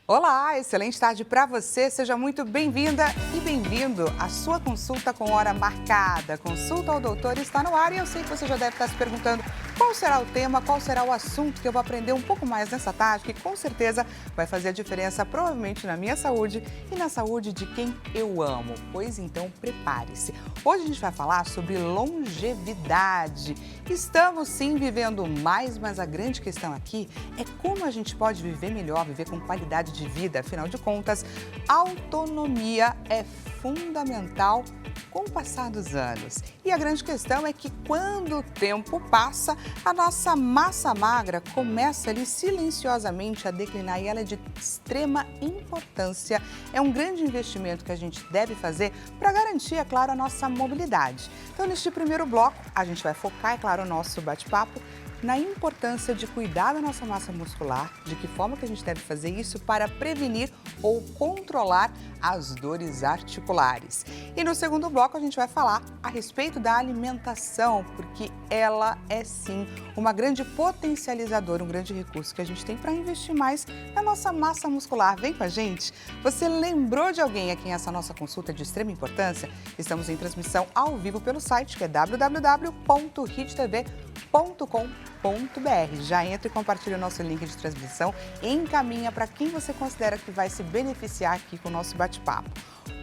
Olá, excelente tarde para você. Seja muito bem-vinda e bem-vindo à sua consulta com hora marcada. Consulta ao doutor está no ar e eu sei que você já deve estar se perguntando qual será o tema, qual será o assunto que eu vou aprender um pouco mais nessa tarde, que com certeza vai fazer a diferença provavelmente na minha saúde e na saúde de quem eu amo. Pois então, prepare-se. Hoje a gente vai falar sobre longevidade. Estamos sim vivendo mais, mas a grande questão aqui é como a gente pode viver melhor, viver com qualidade de vida. Afinal de contas, autonomia é fundamental com o passar dos anos. E a grande questão é que quando o tempo passa, a nossa massa magra começa ali silenciosamente a declinar e ela é de extrema importância. É um grande investimento que a gente deve fazer para garantir, é claro, a nossa mobilidade. Então, neste primeiro bloco, a gente vai focar, é claro, o nosso bate-papo na importância de cuidar da nossa massa muscular, de que forma que a gente deve fazer isso para prevenir ou controlar as dores articulares. E no segundo bloco a gente vai falar a respeito da alimentação, porque ela é sim uma grande potencializadora, um grande recurso que a gente tem para investir mais na nossa massa muscular. Vem com a gente! Você lembrou de alguém a quem essa nossa consulta é de extrema importância? Estamos em transmissão ao vivo pelo site que é www.hittv.com.br. Já entra e compartilha o nosso link de transmissão e encaminha para quem você considera que vai se beneficiar aqui com o nosso bate-papo.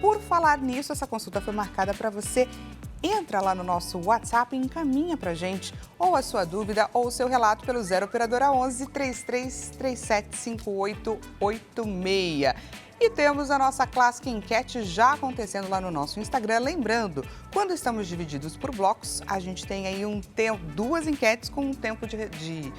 Por falar nisso, essa consulta foi marcada para você. Entra lá no nosso WhatsApp e encaminha para a gente ou a sua dúvida ou o seu relato pelo 0 Operadora 11 3337 5886. E temos a nossa clássica enquete já acontecendo lá no nosso Instagram. Lembrando, quando estamos divididos por blocos, a gente tem aí duas enquetes com um tempo de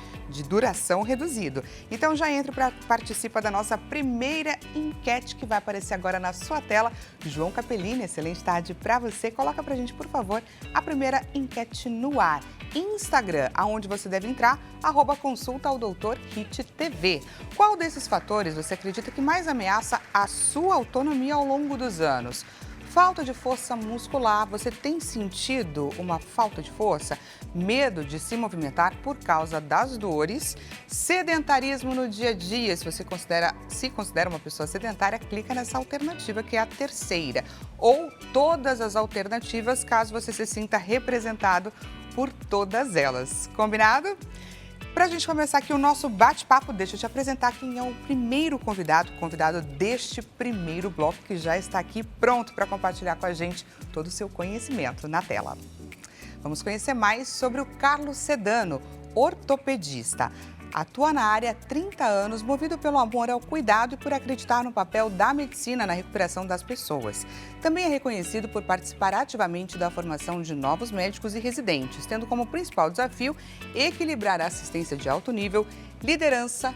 duração reduzido. Então já entra para participar da nossa primeira enquete que vai aparecer agora na sua tela. João Capellini, excelente tarde para você. Coloca para a gente, por favor, a primeira enquete no ar. Instagram, aonde você deve entrar, @consulta ao doutor HitTV. Qual desses fatores você acredita que mais ameaça a sua autonomia ao longo dos anos? Falta de força muscular, você tem sentido uma falta de força? Medo de se movimentar por causa das dores? Sedentarismo no dia a dia, se você se considera uma pessoa sedentária, clica nessa alternativa que é a terceira. Ou todas as alternativas, caso você se sinta representado por todas elas. Combinado? Para a gente começar aqui o nosso bate-papo, deixa eu te apresentar quem é o primeiro convidado deste primeiro bloco, que já está aqui pronto para compartilhar com a gente todo o seu conhecimento na tela. Vamos conhecer mais sobre o Carlos Sedano, ortopedista. Atua na área há 30 anos, movido pelo amor ao cuidado e por acreditar no papel da medicina na recuperação das pessoas. Também é reconhecido por participar ativamente da formação de novos médicos e residentes, tendo como principal desafio equilibrar a assistência de alto nível, liderança,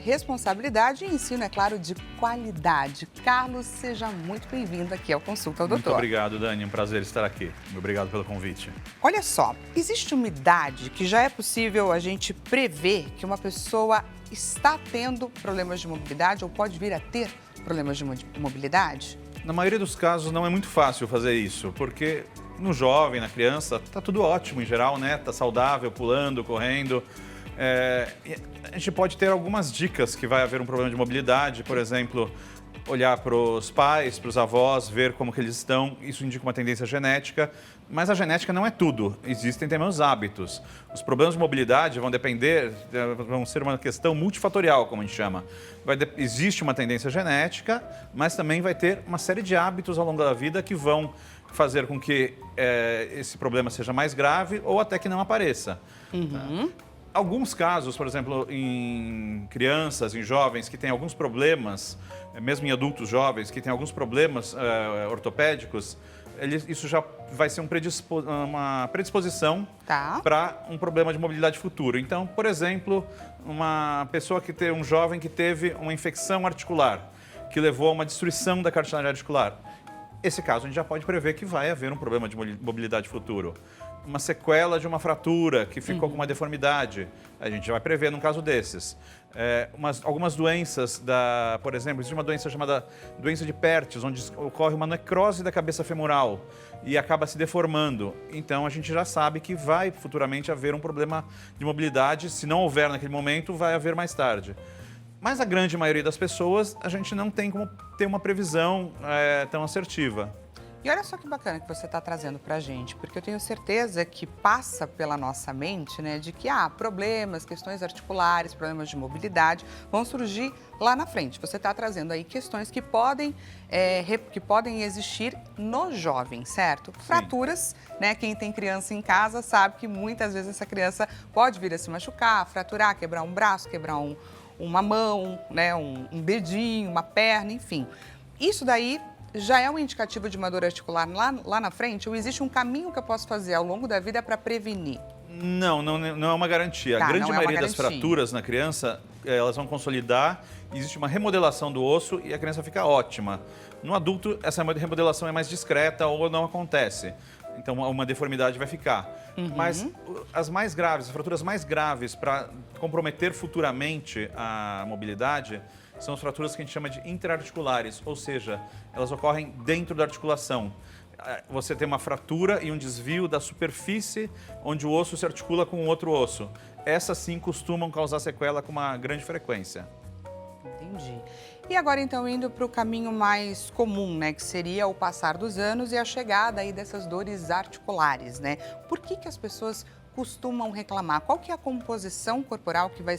responsabilidade e ensino, é claro, de qualidade. Carlos, seja muito bem-vindo aqui ao Consulta ao Doutor. Muito obrigado, Dani. É um prazer estar aqui. Obrigado pelo convite. Olha só, existe uma idade que já é possível a gente prever que uma pessoa está tendo problemas de mobilidade ou pode vir a ter problemas de mobilidade? Na maioria dos casos não é muito fácil fazer isso, porque no jovem, na criança, tá tudo ótimo em geral, né? Tá saudável, pulando, correndo. A gente pode ter algumas dicas que vai haver um problema de mobilidade, por exemplo, olhar para os pais, para os avós, ver como que eles estão, isso indica uma tendência genética, mas a genética não é tudo, existem também os hábitos. Os problemas de mobilidade vão ser uma questão multifatorial, como a gente chama. Existe uma tendência genética, mas também vai ter uma série de hábitos ao longo da vida que vão fazer com que esse problema seja mais grave ou até que não apareça. Alguns casos, por exemplo, em crianças, em jovens que têm alguns problemas, mesmo em adultos jovens que têm alguns problemas ortopédicos, isso já vai ser uma predisposição para um problema de mobilidade futuro. Então, por exemplo, um jovem que teve uma infecção articular, que levou a uma destruição da cartilagem articular. Esse caso a gente já pode prever que vai haver um problema de mobilidade futuro. Uma sequela de uma fratura que ficou com uma deformidade, a gente vai prever num caso desses. Algumas doenças, por exemplo, existe uma doença chamada doença de Perthes, onde ocorre uma necrose da cabeça femoral e acaba se deformando. Então a gente já sabe que vai futuramente haver um problema de mobilidade, se não houver naquele momento, vai haver mais tarde. Mas a grande maioria das pessoas, a gente não tem como ter uma previsão tão assertiva. E olha só que bacana que você está trazendo para a gente, porque eu tenho certeza que passa pela nossa mente, né, de que problemas, questões articulares, problemas de mobilidade vão surgir lá na frente. Você está trazendo aí questões que podem existir no jovem, certo? Sim. Fraturas, né? Quem tem criança em casa sabe que muitas vezes essa criança pode vir a se machucar, fraturar, quebrar um braço, quebrar uma mão, né, um dedinho, uma perna, enfim. Isso daí já é um indicativo de uma dor articular lá na frente? Ou existe um caminho que eu posso fazer ao longo da vida para prevenir? Não é uma garantia. Tá, A grande não é uma maioria das garantia. fraturas na criança, elas vão consolidar, existe uma remodelação do osso e a criança fica ótima. No adulto, essa remodelação é mais discreta ou não acontece. Então, uma deformidade vai ficar. Mas as mais graves, as fraturas mais graves para comprometer futuramente a mobilidade são as fraturas que a gente chama de interarticulares, ou seja, elas ocorrem dentro da articulação. Você tem uma fratura e um desvio da superfície onde o osso se articula com o outro osso. Essas sim costumam causar sequela com uma grande frequência. Entendi. E agora, então, indo para o caminho mais comum, né, que seria o passar dos anos e a chegada aí dessas dores articulares, né? Por que as pessoas costumam reclamar? Qual que é a composição corporal que vai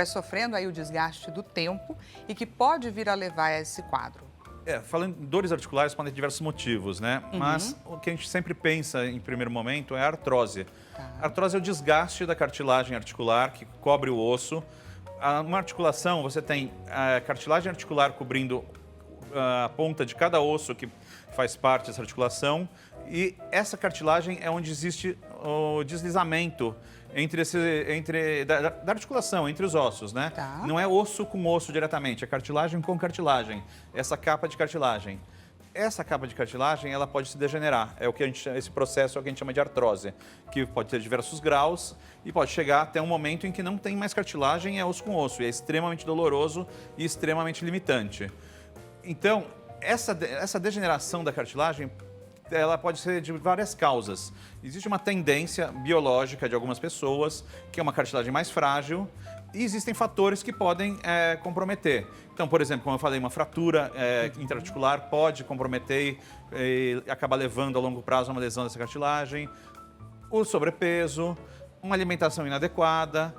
sofrendo aí o desgaste do tempo e que pode vir a levar a esse quadro? Falando em dores articulares, podem ter diversos motivos, né? Mas o que a gente sempre pensa em primeiro momento é a artrose. Tá. A artrose é o desgaste da cartilagem articular que cobre o osso. Numa articulação, você tem a cartilagem articular cobrindo a ponta de cada osso que faz parte dessa articulação, e essa cartilagem é onde existe o deslizamento da articulação, entre os ossos, né? Tá. Não é osso com osso diretamente, é cartilagem com cartilagem, essa capa de cartilagem. Essa capa de cartilagem, ela pode se degenerar. Esse processo é o que a gente chama de artrose, que pode ter diversos graus e pode chegar até um momento em que não tem mais cartilagem, é osso com osso, e é extremamente doloroso e extremamente limitante. Então, essa degeneração da cartilagem, ela pode ser de várias causas. Existe uma tendência biológica de algumas pessoas, que é uma cartilagem mais frágil, e existem fatores que podem comprometer. Então, por exemplo, como eu falei, uma fratura intraarticular pode comprometer e acabar levando a longo prazo a uma lesão dessa cartilagem. O sobrepeso, uma alimentação inadequada,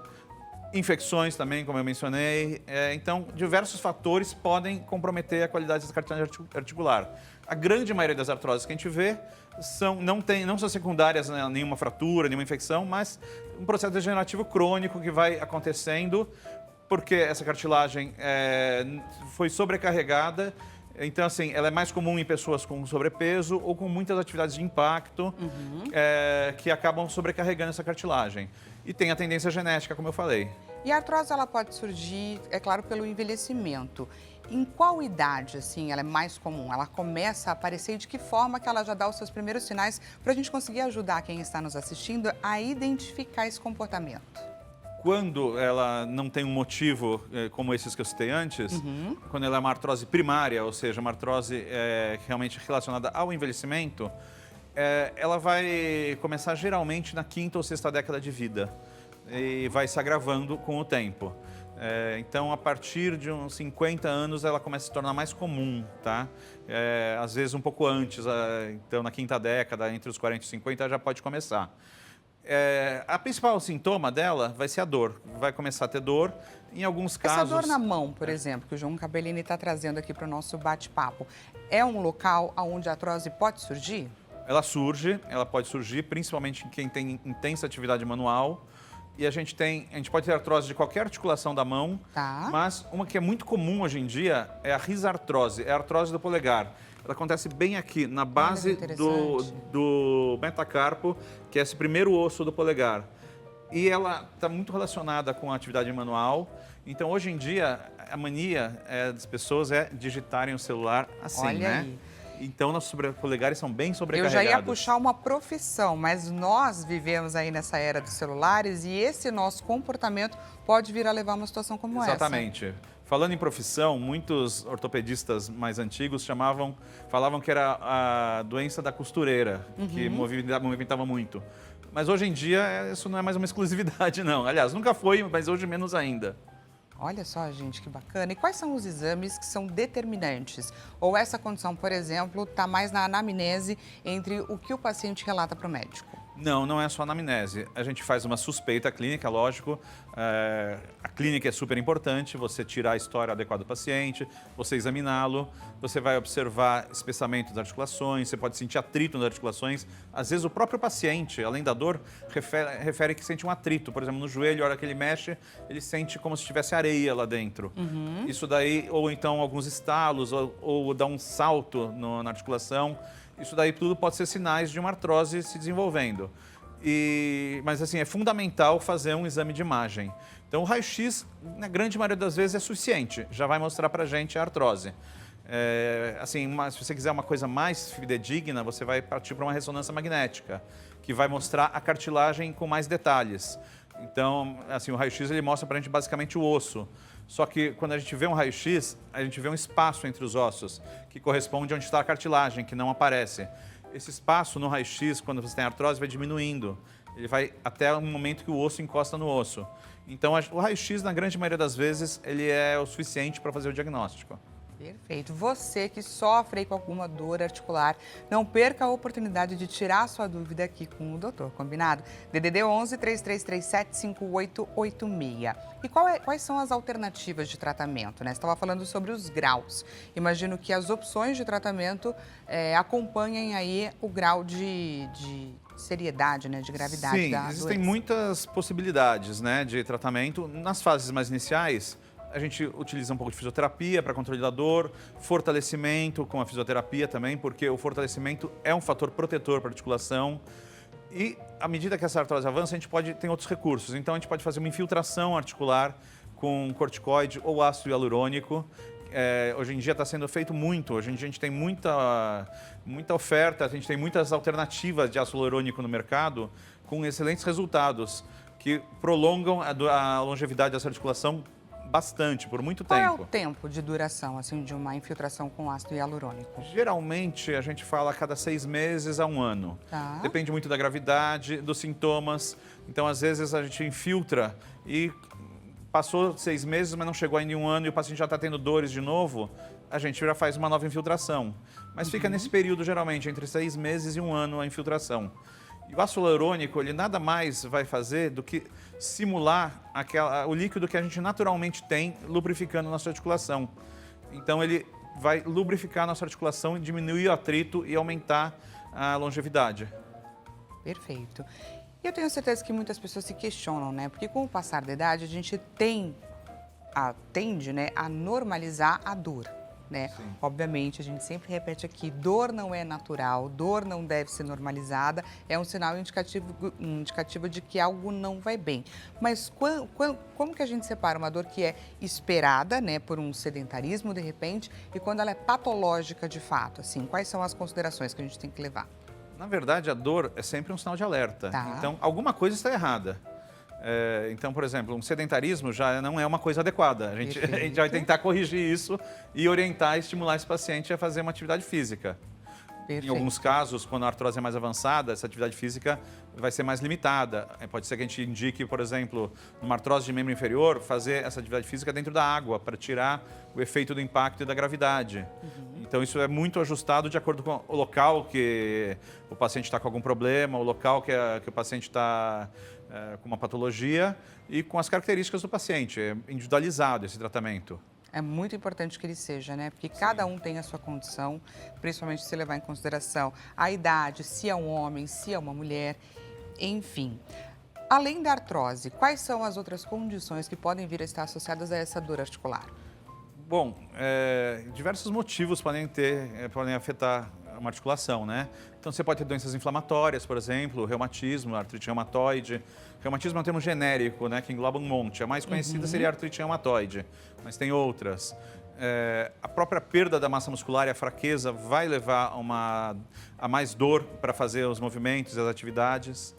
infecções também, como eu mencionei. Então, diversos fatores podem comprometer a qualidade dessa cartilagem articular. A grande maioria das artroses que a gente vê não são secundárias a nenhuma fratura, nenhuma infecção, mas um processo degenerativo crônico que vai acontecendo porque essa cartilagem foi sobrecarregada. Então, assim, ela é mais comum em pessoas com sobrepeso ou com muitas atividades de impacto que acabam sobrecarregando essa cartilagem. E tem a tendência genética, como eu falei. E a artrose, ela pode surgir, é claro, pelo envelhecimento. Em qual idade, assim, ela é mais comum? Ela começa a aparecer e de que forma que ela já dá os seus primeiros sinais para a gente conseguir ajudar quem está nos assistindo a identificar esse comportamento? Quando ela não tem um motivo como esses que eu citei antes, quando ela é uma artrose primária, ou seja, uma artrose realmente relacionada ao envelhecimento, ela vai começar geralmente na 5ª ou 6ª década de vida e vai se agravando com o tempo. Então, a partir de uns 50 anos, ela começa a se tornar mais comum, tá? Às vezes um pouco antes, então na 5ª década, entre os 40 e 50, já pode começar. A principal sintoma dela vai ser a dor. Vai começar a ter dor. Em alguns casos... Essa dor na mão, por exemplo, que o João Cabellini está trazendo aqui para o nosso bate-papo, é um local onde a artrose pode surgir? Ela pode surgir principalmente em quem tem intensa atividade manual. E a gente pode ter artrose de qualquer articulação da mão, Tá. Mas uma que é muito comum hoje em dia é a risartrose, é a artrose do polegar. Ela acontece bem aqui, na base do metacarpo, que é esse primeiro osso do polegar. E ela está muito relacionada com a atividade manual. Então, hoje em dia, a mania das pessoas é digitarem o celular assim, Olha né? aí. Então, nossos polegares são bem Eu sobrecarregados. já ia puxar uma profissão, mas nós vivemos aí nessa era dos celulares e esse nosso comportamento pode vir a levar a uma situação como essa. Exatamente. Falando em profissão, muitos ortopedistas mais antigos falavam que era a doença da costureira, que movimentava muito. Mas hoje em dia, isso não é mais uma exclusividade, não. Aliás, nunca foi, mas hoje menos ainda. Olha só, gente, que bacana. E quais são os exames que são determinantes? Ou essa condição, por exemplo, está mais na anamnese entre o que o paciente relata para o médico? Não, não é só anamnese. A gente faz uma suspeita clínica, lógico. A clínica é super importante, você tirar a história adequada do paciente, você examiná-lo, você vai observar espessamento das articulações, você pode sentir atrito nas articulações. Às vezes o próprio paciente, além da dor, refere que sente um atrito. Por exemplo, no joelho, a hora que ele mexe, ele sente como se tivesse areia lá dentro. Isso daí, ou então alguns estalos, ou dá um salto na articulação. Isso daí tudo pode ser sinais de uma artrose se desenvolvendo. Mas assim, é fundamental fazer um exame de imagem. Então o raio-x, na grande maioria das vezes, é suficiente. Já vai mostrar pra gente a artrose. Se você quiser uma coisa mais fidedigna, você vai partir para uma ressonância magnética, que vai mostrar a cartilagem com mais detalhes. Então, assim, o raio-x ele mostra pra gente basicamente o osso. Só que quando a gente vê um raio-x, a gente vê um espaço entre os ossos, que corresponde onde está a cartilagem, que não aparece. Esse espaço no raio-x, quando você tem artrose, vai diminuindo. Ele vai até o momento que o osso encosta no osso. Então, o raio-x, na grande maioria das vezes, ele é o suficiente para fazer o diagnóstico. Perfeito. Você que sofre aí com alguma dor articular, não perca a oportunidade de tirar a sua dúvida aqui com o doutor, combinado? DDD 11 3337 5886. E quais são as alternativas de tratamento, né? Você estava falando sobre os graus. Imagino que as opções de tratamento acompanhem aí o grau de seriedade, né, de gravidade Sim, da doença. existem muitas possibilidades, né, de tratamento. Nas fases mais iniciais, a gente utiliza um pouco de fisioterapia para controle da dor, fortalecimento com a fisioterapia também, porque o fortalecimento é um fator protetor para a articulação. E à medida que essa artrose avança, a gente tem outros recursos. Então a gente pode fazer uma infiltração articular com corticoide ou ácido hialurônico. Hoje em dia está sendo feito muito. Hoje em dia a gente tem muita oferta, a gente tem muitas alternativas de ácido hialurônico no mercado com excelentes resultados que prolongam a longevidade dessa articulação bastante, por muito tempo. Qual é o tempo de duração, assim, de uma infiltração com ácido hialurônico? Geralmente, a gente fala a cada 6 meses a 1 ano. Tá. Depende muito da gravidade, dos sintomas. Então, às vezes, a gente infiltra e passou 6 meses, mas não chegou ainda em 1 ano e o paciente já está tendo dores de novo, a gente já faz uma nova infiltração. Mas fica nesse período, geralmente, entre 6 meses e 1 ano a infiltração. E o ácido hialurônico, ele nada mais vai fazer do que simular o líquido que a gente naturalmente tem lubrificando nossa articulação. Então, ele vai lubrificar a nossa articulação e diminuir o atrito e aumentar a longevidade. Perfeito. E eu tenho certeza que muitas pessoas se questionam, né? Porque com o passar da idade, a gente tende, né, a normalizar a dor. Né? Obviamente, a gente sempre repete aqui, dor não é natural, dor não deve ser normalizada, é um sinal indicativo de que algo não vai bem. Mas como que a gente separa uma dor que é esperada, né, por um sedentarismo, de repente, e quando ela é patológica de fato? Assim, quais são as considerações que a gente tem que levar? Na verdade, a dor é sempre um sinal de alerta. Tá. Então, alguma coisa está errada. Então, por exemplo, um sedentarismo já não é uma coisa adequada. A gente vai tentar corrigir isso e orientar e estimular esse paciente a fazer uma atividade física. Perfeito. Em alguns casos, quando a artrose é mais avançada, essa atividade física vai ser mais limitada. Pode ser que a gente indique, por exemplo, numa artrose de membro inferior, fazer essa atividade física dentro da água, para tirar o efeito do impacto e da gravidade. Então, isso é muito ajustado de acordo com o local que o paciente está com algum problema, o local que o paciente está com uma patologia e com as características do paciente. É individualizado esse tratamento. É muito importante que ele seja, né? Porque cada um tem a sua condição, principalmente se levar em consideração a idade, se é um homem, se é uma mulher, enfim. Além da artrose, quais são as outras condições que podem vir a estar associadas a essa dor articular? Bom, diversos motivos podem afetar uma articulação, né? Então, você pode ter doenças inflamatórias, por exemplo, reumatismo, artrite reumatoide. Reumatismo é um termo genérico, né, que engloba um monte. A mais conhecida seria a artrite reumatoide, mas tem outras. A própria perda da massa muscular e a fraqueza vai levar a mais dor para fazer os movimentos e as atividades.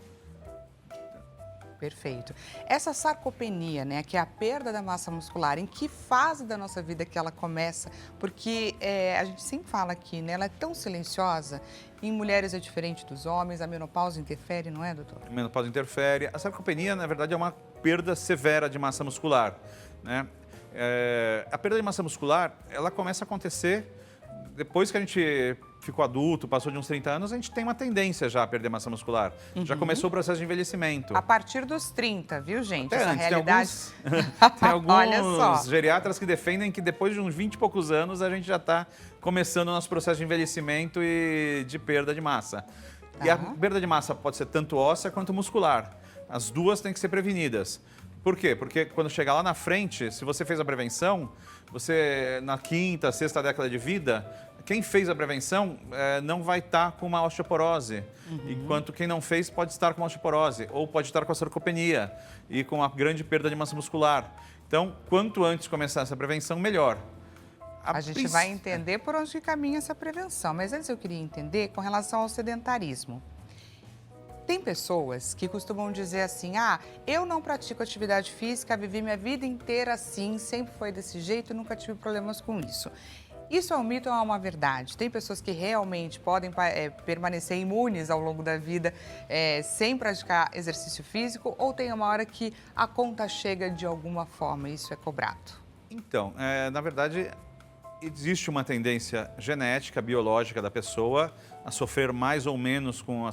Perfeito. Essa sarcopenia, né, que é a perda da massa muscular, em que fase da nossa vida que ela começa? Porque a gente sempre fala aqui, né, ela é tão silenciosa, em mulheres é diferente dos homens, a menopausa interfere, não é, doutor? A menopausa interfere. A sarcopenia, na verdade, é uma perda severa de massa muscular, né? A perda de massa muscular, ela começa a acontecer depois que a gente ficou adulto, passou de uns 30 anos, a gente tem uma tendência já a perder massa muscular. Já começou o processo de envelhecimento. A partir dos 30, viu, gente? Até Essa antes, realidade... tem alguns Olha só. geriatras que defendem que depois de uns 20 e poucos anos a gente já está começando o nosso processo de envelhecimento e de perda de massa. E a perda de massa pode ser tanto óssea quanto muscular. As duas têm que ser prevenidas. Por quê? Porque quando chegar lá na frente, se você fez a prevenção, você na quinta, sexta década de vida, quem fez a prevenção não vai estar com uma osteoporose, enquanto quem não fez pode estar com uma osteoporose ou pode estar com a sarcopenia e com a grande perda de massa muscular. Então, quanto antes começar essa prevenção, melhor. A gente vai entender por onde caminha essa prevenção, mas antes eu queria entender com relação ao sedentarismo. Tem pessoas que costumam dizer assim, eu não pratico atividade física, vivi minha vida inteira assim, sempre foi desse jeito, nunca tive problemas com isso. Isso é um mito ou é uma verdade? Tem pessoas que realmente podem permanecer imunes ao longo da vida sem praticar exercício físico ou tem uma hora que a conta chega de alguma forma e isso é cobrado? Então, na verdade, existe uma tendência genética, biológica da pessoa a sofrer mais ou menos com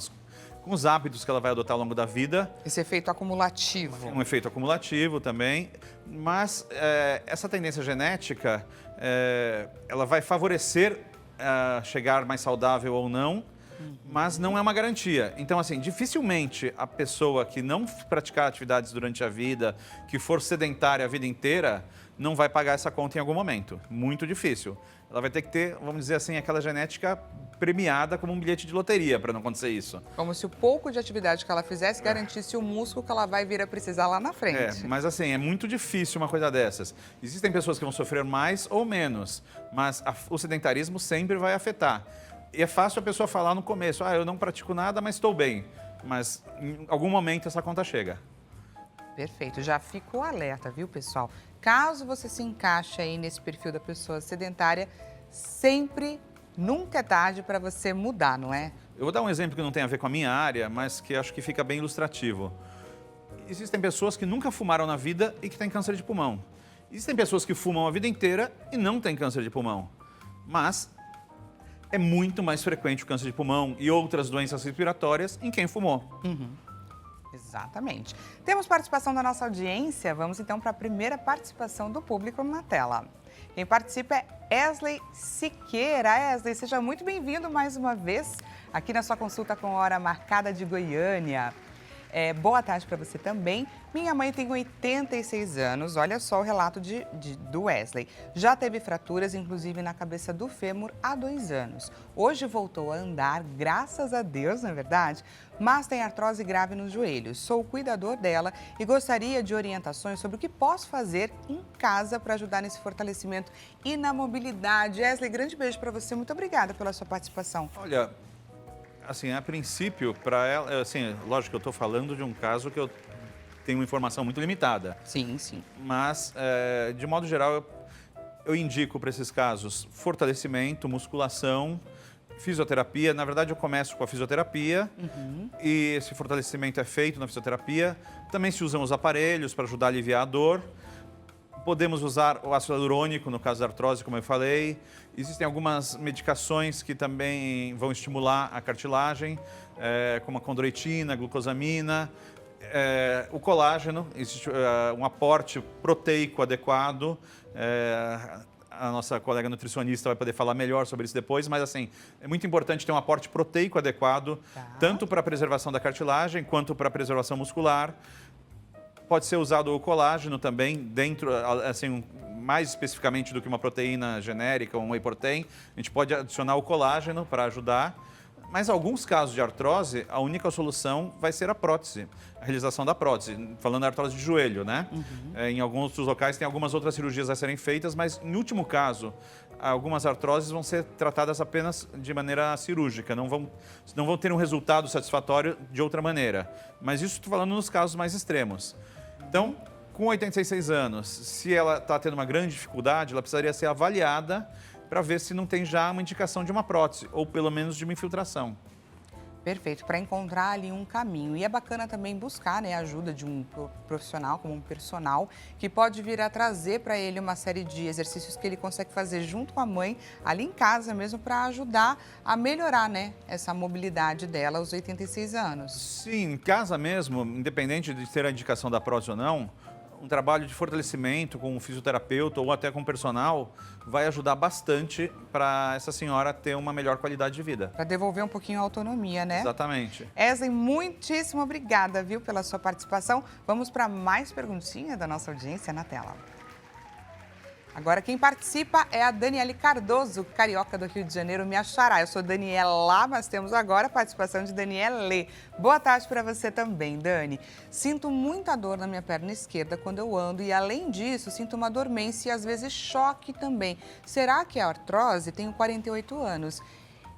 os hábitos que ela vai adotar ao longo da vida. Esse efeito acumulativo. Um efeito acumulativo também, mas essa tendência genética, ela vai favorecer chegar mais saudável ou não, mas não é uma garantia. Então, assim, dificilmente a pessoa que não praticar atividades durante a vida, que for sedentária a vida inteira, não vai pagar essa conta em algum momento. Muito difícil. Ela vai ter que ter, vamos dizer assim, aquela genética premiada como um bilhete de loteria para não acontecer isso. Como se o pouco de atividade que ela fizesse garantisse o músculo que ela vai vir a precisar lá na frente. Mas assim, é muito difícil uma coisa dessas. Existem pessoas que vão sofrer mais ou menos, mas o sedentarismo sempre vai afetar. E é fácil a pessoa falar no começo, eu não pratico nada, mas estou bem. Mas em algum momento essa conta chega. Perfeito, já ficou alerta, viu, pessoal? Caso você se encaixe aí nesse perfil da pessoa sedentária, nunca é tarde para você mudar, não é? Eu vou dar um exemplo que não tem a ver com a minha área, mas que acho que fica bem ilustrativo. Existem pessoas que nunca fumaram na vida e que têm câncer de pulmão. Existem pessoas que fumam a vida inteira e não têm câncer de pulmão. Mas é muito mais frequente o câncer de pulmão e outras doenças respiratórias em quem fumou. Exatamente. Temos participação da nossa audiência. Vamos então para a primeira participação do público na tela. Quem participa é Esley Siqueira. Esley, seja muito bem-vindo mais uma vez aqui na sua consulta com hora marcada de Goiânia. Boa tarde para você também. Minha mãe tem 86 anos, olha só o relato do Wesley. Já teve fraturas, inclusive na cabeça do fêmur, há 2 anos. Hoje voltou a andar, graças a Deus, não é verdade? Mas tem artrose grave nos joelhos. Sou o cuidador dela e gostaria de orientações sobre o que posso fazer em casa para ajudar nesse fortalecimento e na mobilidade. Wesley, grande beijo para você. Muito obrigada pela sua participação. Olha, assim, a princípio, para ela, assim, lógico que eu estou falando de um caso que eu tenho uma informação muito limitada. Sim, sim. Mas, de modo geral, eu indico para esses casos fortalecimento, musculação, fisioterapia. Na verdade, eu começo com a fisioterapia e esse fortalecimento é feito na fisioterapia. Também se usam os aparelhos para ajudar a aliviar a dor. Podemos usar o ácido hialurônico, no caso da artrose, como eu falei. Existem algumas medicações que também vão estimular a cartilagem, como a condroitina, glucosamina. O colágeno, existe um aporte proteico adequado. A nossa colega nutricionista vai poder falar melhor sobre isso depois, mas assim, é muito importante ter um aporte proteico adequado, tanto para a preservação da cartilagem quanto para a preservação muscular. Pode ser usado o colágeno também, dentro, assim, mais especificamente do que uma proteína genérica ou um whey protein. A gente pode adicionar o colágeno para ajudar. Mas em alguns casos de artrose, a única solução vai ser a prótese, a realização da prótese. Falando da artrose de joelho, né? Em alguns outros locais tem algumas outras cirurgias a serem feitas, mas em último caso, algumas artroses vão ser tratadas apenas de maneira cirúrgica, não vão ter um resultado satisfatório de outra maneira. Mas isso estou falando nos casos mais extremos. Então, com 86 anos, se ela está tendo uma grande dificuldade, ela precisaria ser avaliada para ver se não tem já uma indicação de uma prótese, ou pelo menos de uma infiltração. Perfeito, para encontrar ali um caminho. E é bacana também buscar, né, a ajuda de um profissional, como um personal, que pode vir a trazer para ele uma série de exercícios que ele consegue fazer junto com a mãe, ali em casa mesmo, para ajudar a melhorar, né, essa mobilidade dela aos 86 anos. Sim, em casa mesmo, independente de ter a indicação da prótese ou não, um trabalho de fortalecimento com um fisioterapeuta ou até com um personal vai ajudar bastante para essa senhora ter uma melhor qualidade de vida. Para devolver um pouquinho a autonomia, né? Exatamente. Esley, muitíssimo obrigada, viu, pela sua participação. Vamos para mais perguntinhas da nossa audiência na tela. Agora quem participa é a Daniele Cardoso, carioca do Rio de Janeiro, me achará. Eu sou Daniela, mas temos agora a participação de Daniele. Boa tarde para você também, Dani. Sinto muita dor na minha perna esquerda quando eu ando e, além disso, sinto uma dormência e às vezes choque também. Será que é artrose? Tenho 48 anos.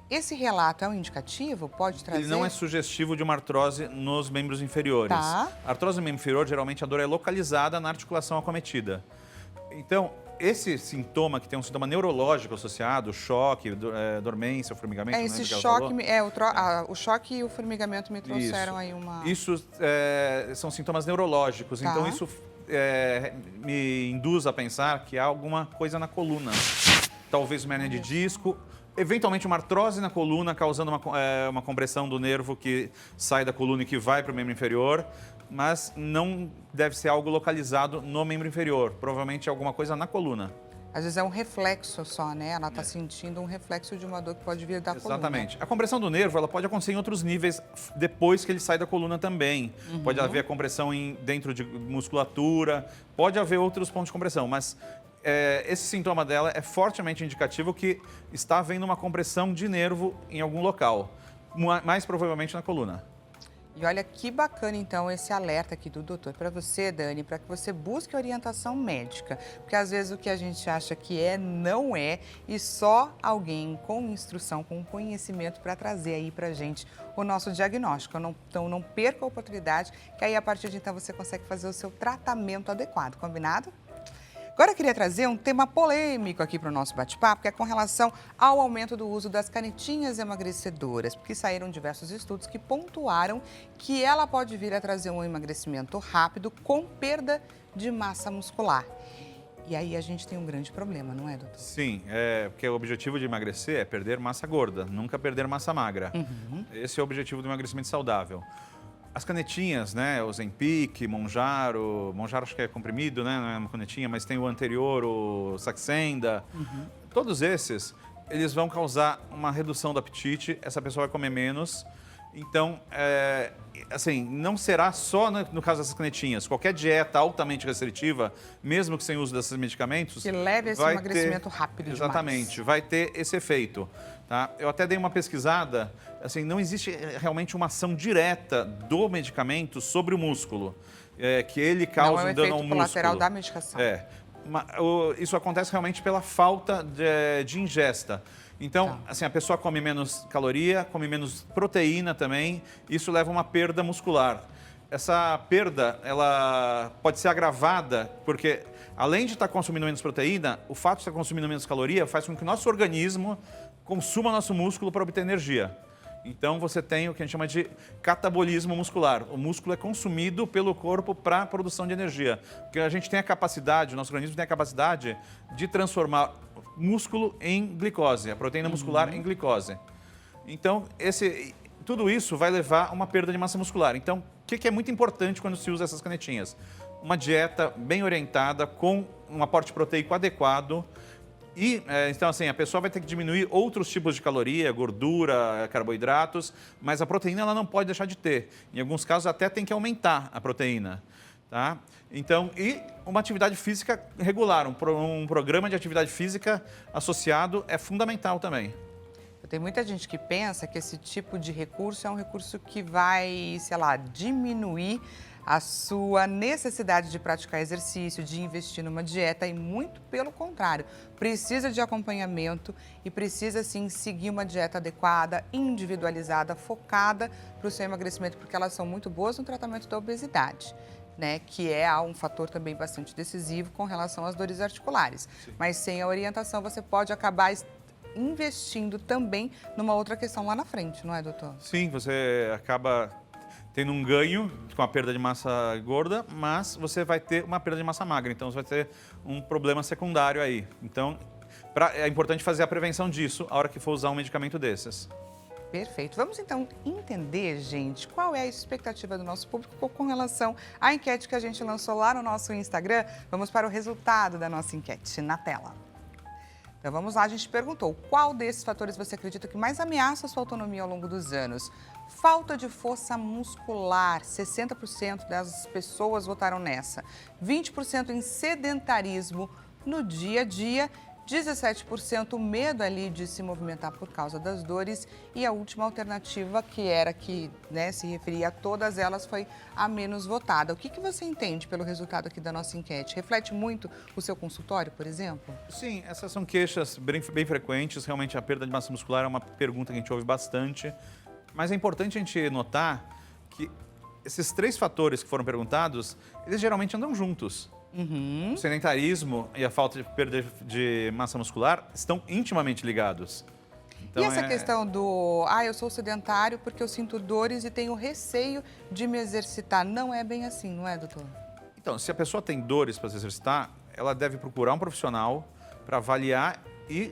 Esse relato é um indicativo? Pode trazer? Ele não é sugestivo de uma artrose nos membros inferiores. Tá. A artrose no membro inferior, geralmente a dor é localizada na articulação acometida. Então, esse sintoma, que tem um sintoma neurológico associado, choque, dormência, formigamento... Esse choque, o choque e o formigamento me trouxeram aí uma... Isso são sintomas neurológicos, Tá. então isso me induz a pensar que há alguma coisa na coluna. Talvez uma hernia de disco, eventualmente uma artrose na coluna, causando uma compressão do nervo que sai da coluna e que vai para o membro inferior, mas não deve ser algo localizado no membro inferior, provavelmente alguma coisa na coluna. Às vezes é um reflexo só, né? Ela está sentindo um reflexo de uma dor que pode vir da coluna. Exatamente. A compressão do nervo, ela pode acontecer em outros níveis depois que ele sai da coluna também. Pode haver a compressão dentro de musculatura, pode haver outros pontos de compressão, mas esse sintoma dela é fortemente indicativo que está havendo uma compressão de nervo em algum local, mais provavelmente na coluna. E olha que bacana, então, esse alerta aqui do doutor para você, Dani, para que você busque orientação médica. Porque às vezes o que a gente acha que não é, e só alguém com instrução, com conhecimento para trazer aí para gente o nosso diagnóstico. Então não perca a oportunidade, que aí a partir de então você consegue fazer o seu tratamento adequado, combinado? Agora eu queria trazer um tema polêmico aqui para o nosso bate-papo, que é com relação ao aumento do uso das canetinhas emagrecedoras, porque saíram diversos estudos que pontuaram que ela pode vir a trazer um emagrecimento rápido com perda de massa muscular. E aí a gente tem um grande problema, não é, doutor? Sim, porque o objetivo de emagrecer é perder massa gorda, nunca perder massa magra. Esse é o objetivo do emagrecimento saudável. As canetinhas, né, o Ozempic, Mounjaro acho que é comprimido, né, não é uma canetinha, mas tem o anterior, o Saxenda. Todos esses, eles vão causar uma redução do apetite, essa pessoa vai comer menos. Então, assim, não será só no caso dessas canetinhas. Qualquer dieta altamente restritiva, mesmo que sem uso desses medicamentos... Que leve esse emagrecimento rápido demais. Exatamente, vai ter esse efeito. Tá? Eu até dei uma pesquisada, assim, não existe realmente uma ação direta do medicamento sobre o músculo, que ele causa um dano ao músculo. Não é o efeito colateral da medicação. Isso acontece realmente pela falta de ingesta. Então, assim, a pessoa come menos caloria, come menos proteína também, isso leva a uma perda muscular. Essa perda, ela pode ser agravada porque, além de estar consumindo menos proteína, o fato de estar consumindo menos caloria faz com que o nosso organismo consuma nosso músculo para obter energia. Então, você tem o que a gente chama de catabolismo muscular. O músculo é consumido pelo corpo para a produção de energia. Porque a gente tem a capacidade, o nosso organismo tem a capacidade de transformar músculo em glicose, a proteína muscular em glicose. Então, tudo isso vai levar a uma perda de massa muscular. Então, o que é muito importante quando se usa essas canetinhas? Uma dieta bem orientada, com um aporte proteico adequado. Então, assim, a pessoa vai ter que diminuir outros tipos de caloria, gordura, carboidratos, mas a proteína ela não pode deixar de ter. Em alguns casos, até tem que aumentar a proteína. Tá? Então, e uma atividade física regular, um programa de atividade física associado é fundamental também. Tem muita gente que pensa que esse tipo de recurso é um recurso que vai, sei lá, diminuir a sua necessidade de praticar exercício, de investir numa dieta e muito pelo contrário. Precisa de acompanhamento e precisa, sim, seguir uma dieta adequada, individualizada, focada para o seu emagrecimento, porque elas são muito boas no tratamento da obesidade, né, que é um fator também bastante decisivo com relação às dores articulares. Sim. Mas sem a orientação você pode acabar investindo também numa outra questão lá na frente, não é, doutor? Sim, você acaba tendo um ganho com a perda de massa gorda, mas você vai ter uma perda de massa magra, então você vai ter um problema secundário aí. Então, é importante fazer a prevenção disso a hora que for usar um medicamento desses. Perfeito. Vamos então entender, gente, qual é a expectativa do nosso público com relação à enquete que a gente lançou lá no nosso Instagram. Vamos para o resultado da nossa enquete na tela. Então vamos lá, a gente perguntou qual desses fatores você acredita que mais ameaça a sua autonomia ao longo dos anos? Falta de força muscular, 60% das pessoas votaram nessa. 20% em sedentarismo no dia a dia, 17% medo ali de se movimentar por causa das dores e a última alternativa, que era que se referia a todas elas, foi a menos votada. O que você entende pelo resultado aqui da nossa enquete? Reflete muito o seu consultório, por exemplo? Sim, essas são queixas bem frequentes. Realmente a perda de massa muscular é uma pergunta que a gente ouve bastante. Mas é importante a gente notar que esses 3 fatores que foram perguntados, eles geralmente andam juntos. O sedentarismo e a falta de perda de massa muscular estão intimamente ligados. Então, e essa questão do, eu sou sedentário porque eu sinto dores e tenho receio de me exercitar, não é bem assim, não é, doutor? Então, se a pessoa tem dores para se exercitar, ela deve procurar um profissional para avaliar e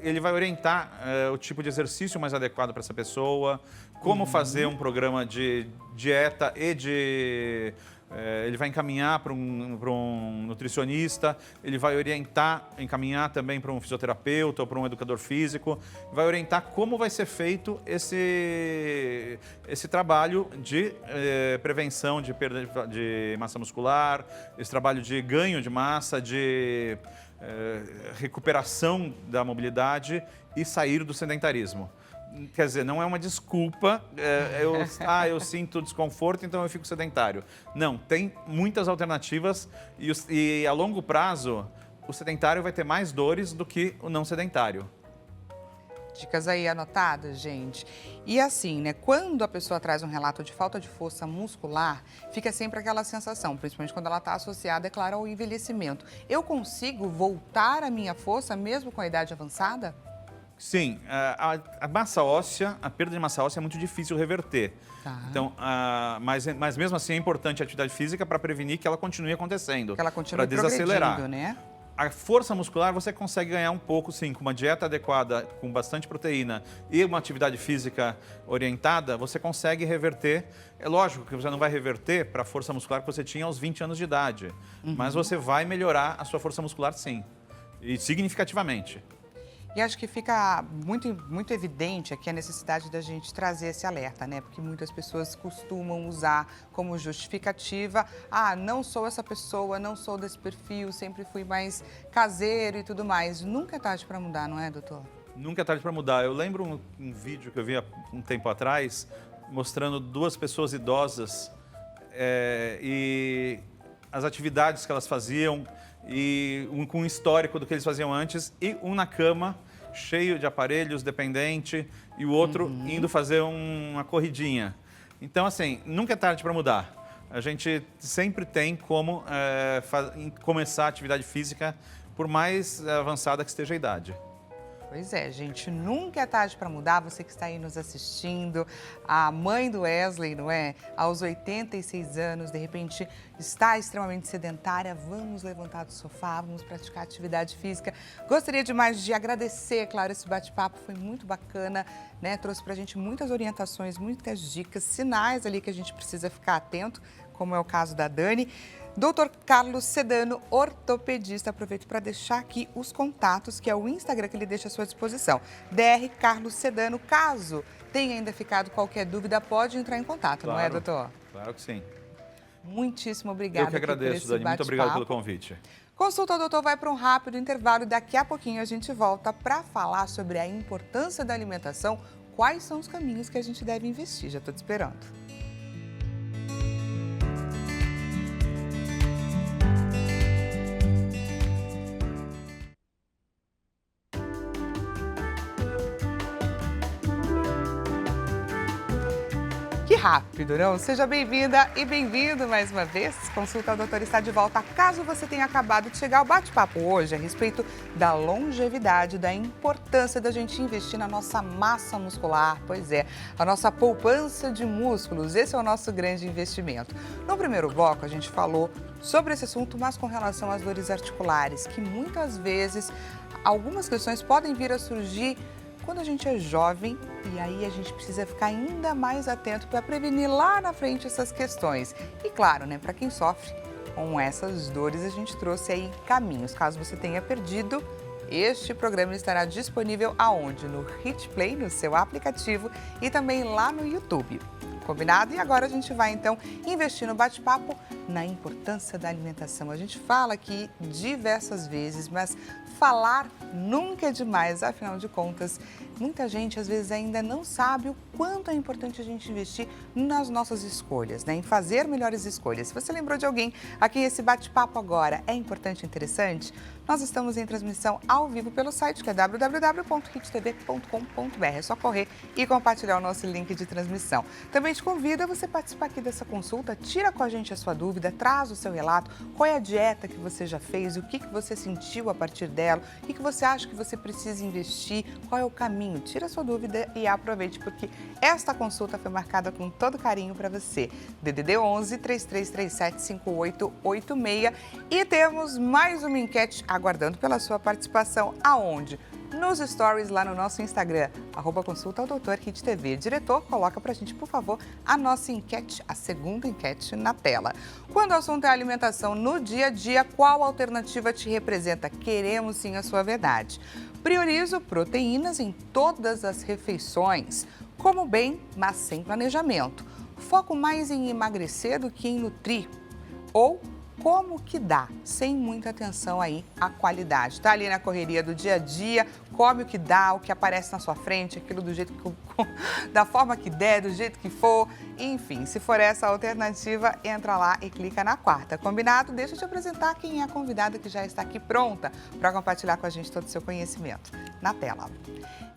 ele vai orientar o tipo de exercício mais adequado para essa pessoa, como fazer um programa de dieta e de... ele vai encaminhar para um nutricionista, ele vai encaminhar também para um fisioterapeuta ou para um educador físico, vai orientar como vai ser feito esse trabalho de prevenção de perda de massa muscular, esse trabalho de ganho de massa, de recuperação da mobilidade e sair do sedentarismo. Quer dizer, não é uma desculpa, eu sinto desconforto, então eu fico sedentário. Não, tem muitas alternativas e a longo prazo o sedentário vai ter mais dores do que o não sedentário. Dicas aí anotadas, gente. E assim, quando a pessoa traz um relato de falta de força muscular, fica sempre aquela sensação, principalmente quando ela está associada, é claro, ao envelhecimento. Eu consigo voltar a minha força mesmo com a idade avançada? Sim, a massa óssea, a perda de massa óssea é muito difícil reverter. Tá. Então, mas mesmo assim é importante a atividade física para prevenir que ela continue acontecendo. Que ela continue para desacelerar. né? A força muscular você consegue ganhar um pouco, sim, com uma dieta adequada, com bastante proteína e uma atividade física orientada, você consegue reverter. É lógico que você não vai reverter para a força muscular que você tinha aos 20 anos de idade, mas você vai melhorar a sua força muscular, sim, e significativamente. E acho que fica muito evidente aqui a necessidade da gente trazer esse alerta, Porque muitas pessoas costumam usar como justificativa, não sou essa pessoa, não sou desse perfil, sempre fui mais caseiro e tudo mais. Nunca é tarde para mudar, não é, doutor? Nunca é tarde para mudar. Eu lembro um vídeo que eu vi há um tempo atrás, mostrando 2 pessoas idosas e as atividades que elas faziam, e com um histórico do que eles faziam antes, e um na cama, cheio de aparelhos, dependente, e o outro indo fazer uma corridinha. Então, assim, nunca é tarde para mudar. A gente sempre tem como começar a atividade física, por mais avançada que esteja a idade. Pois é, gente, nunca é tarde para mudar. Você que está aí nos assistindo, a mãe do Wesley, não é? Aos 86 anos, de repente está extremamente sedentária. Vamos levantar do sofá, vamos praticar atividade física. Gostaria demais de agradecer, claro, esse bate-papo foi muito bacana, Trouxe para a gente muitas orientações, muitas dicas, sinais ali que a gente precisa ficar atento, como é o caso da Dani. Dr. Carlos Sedano, ortopedista, aproveito para deixar aqui os contatos, que é o Instagram que ele deixa à sua disposição. Dr. Carlos Sedano, caso tenha ainda ficado qualquer dúvida, pode entrar em contato, Claro, não é, doutor? Claro que sim. Muitíssimo obrigada. Eu que agradeço, Dani. Muito obrigado pelo convite. Consulta Doutor vai para um rápido intervalo e daqui a pouquinho a gente volta para falar sobre a importância da alimentação, quais são os caminhos que a gente deve investir. Já estou te esperando. Que rápido, não? Seja bem-vinda e bem-vindo mais uma vez. Consulta ao Doutor está de volta. Caso você tenha acabado de chegar, o bate-papo hoje a respeito da longevidade, da importância da gente investir na nossa massa muscular. Pois é, a nossa poupança de músculos, esse é o nosso grande investimento. No primeiro bloco, a gente falou sobre esse assunto, mas com relação às dores articulares, que muitas vezes algumas questões podem vir a surgir quando a gente é jovem, e aí a gente precisa ficar ainda mais atento para prevenir lá na frente essas questões. E claro, né, para quem sofre com essas dores, a gente trouxe aí caminhos. Caso você tenha perdido, este programa estará disponível aonde? No Hit Play, no seu aplicativo e também lá no YouTube. Combinado? E agora a gente vai então investir no bate-papo na importância da alimentação. A gente fala aqui diversas vezes, mas falar nunca é demais, afinal de contas, muita gente às vezes ainda não sabe o quanto é importante a gente investir nas nossas escolhas, né? Em fazer melhores escolhas. Se você lembrou de alguém a quem esse bate-papo agora é importante e interessante, nós estamos em transmissão ao vivo pelo site que é www.hittv.com.br. É só correr e compartilhar o nosso link de transmissão. Também te convido a você participar aqui dessa consulta, tira com a gente a sua dúvida, traz o seu relato, qual é a dieta que você já fez, o que você sentiu a partir dela, o que você acha que você precisa investir, qual é o caminho. Tira a sua dúvida e aproveite, porque esta consulta foi marcada com todo carinho para você. DDD 11 3337 5886 e temos mais uma enquete aguardando pela sua participação. Aonde? Nos stories lá no nosso Instagram, @consultaodoutorhittv. Diretor, coloca pra gente, por favor, a nossa enquete, a segunda enquete na tela. Quando o assunto é alimentação no dia a dia, qual alternativa te representa? Queremos sim a sua verdade. Priorizo proteínas em todas as refeições. Como bem, mas sem planejamento. Foco mais em emagrecer do que em nutrir. Ou como que dá, sem muita atenção aí à qualidade. Tá ali na correria do dia a dia, come o que dá, o que aparece na sua frente, aquilo do jeito que, da forma que der, do jeito que for. Enfim, se for essa a alternativa, entra lá e clica na quarta. Combinado? Deixa eu te apresentar quem é a convidada que já está aqui pronta para compartilhar com a gente todo o seu conhecimento. Na tela.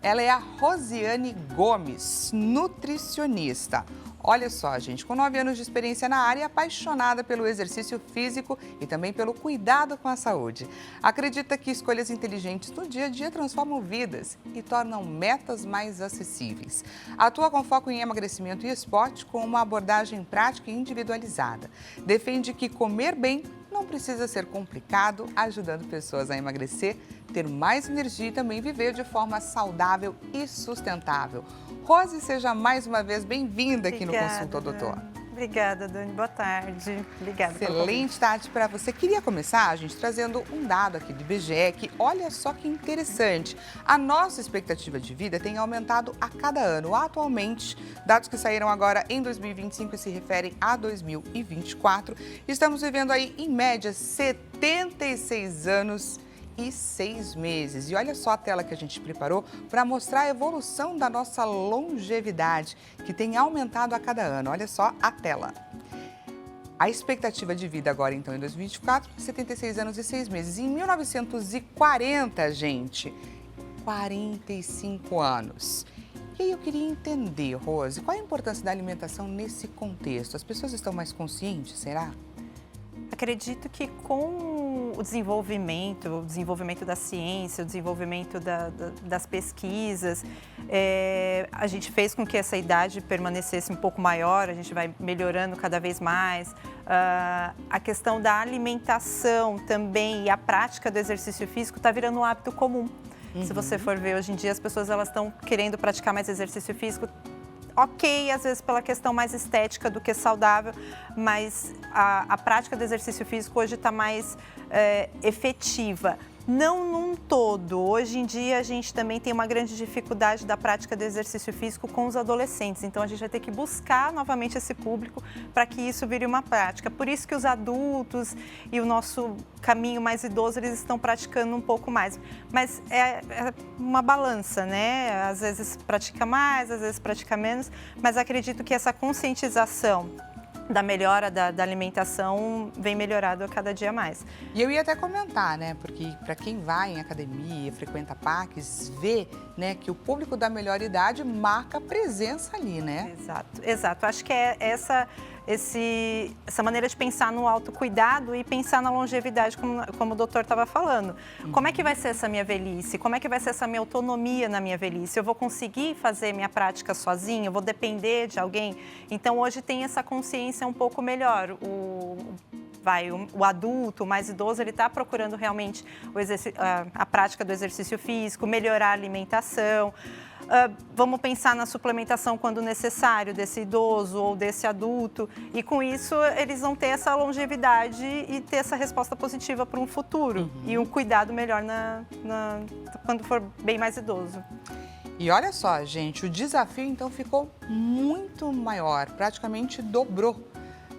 Ela é a Rosiane Gomes, nutricionista. Olha só, gente, com 9 anos de experiência na área, apaixonada pelo exercício físico e também pelo cuidado com a saúde. Acredita que escolhas inteligentes no dia a dia transformam vidas e tornam metas mais acessíveis. Atua com foco em emagrecimento e esporte com uma abordagem prática e individualizada. Defende que comer bem não precisa ser complicado, ajudando pessoas a emagrecer, ter mais energia e também viver de forma saudável e sustentável. Rose, seja mais uma vez bem-vinda aqui no Consulta ao Doutor. Obrigada, Dani. Boa tarde. Obrigada. Excelente tarde para você. Queria começar, gente, trazendo um dado aqui do IBGE que, olha só que interessante, a nossa expectativa de vida tem aumentado a cada ano. Atualmente, dados que saíram agora em 2025 e se referem a 2024, estamos vivendo aí, em média, 76 anos e 6 meses. E olha só a tela que a gente preparou para mostrar a evolução da nossa longevidade, que tem aumentado a cada ano. Olha só a tela. A expectativa de vida agora, então, em 2024, 76 anos e 6 meses. Em 1940, gente, 45 anos. E aí eu queria entender, Rose, qual a importância da alimentação nesse contexto? As pessoas estão mais conscientes, será? Acredito que com o desenvolvimento da ciência, o desenvolvimento das pesquisas, a gente fez com que essa idade permanecesse um pouco maior, a gente vai melhorando cada vez mais. A questão da alimentação também e a prática do exercício físico está virando um hábito comum. Se você for ver, hoje em dia as pessoas estão querendo praticar mais exercício físico. Ok, às vezes pela questão mais estética do que saudável, mas a prática do exercício físico hoje está mais efetiva. Não num todo. Hoje em dia a gente também tem uma grande dificuldade da prática do exercício físico com os adolescentes. Então a gente vai ter que buscar novamente esse público para que isso vire uma prática. Por isso que os adultos e o nosso caminho mais idoso, eles estão praticando um pouco mais. Mas é uma balança, né? Às vezes pratica mais, às vezes pratica menos. Mas acredito que essa conscientização da melhora da alimentação vem melhorado a cada dia mais. E eu ia até comentar, né, porque para quem vai em academia, frequenta parques, vê, né, que o público da melhor idade marca presença ali, né? Exato, exato. Acho que é essa maneira de pensar no autocuidado e pensar na longevidade, como o doutor estava falando. Como é que vai ser essa minha velhice? Como é que vai ser essa minha autonomia na minha velhice? Eu vou conseguir fazer minha prática sozinha? Eu vou depender de alguém? Então, hoje tem essa consciência um pouco melhor. O adulto, o mais idoso, ele está procurando realmente a prática do exercício físico, melhorar a alimentação. Vamos pensar na suplementação quando necessário desse idoso ou desse adulto, e com isso eles vão ter essa longevidade e ter essa resposta positiva para um futuro e um cuidado melhor quando for bem mais idoso. E olha só, gente, o desafio então ficou muito maior, praticamente dobrou.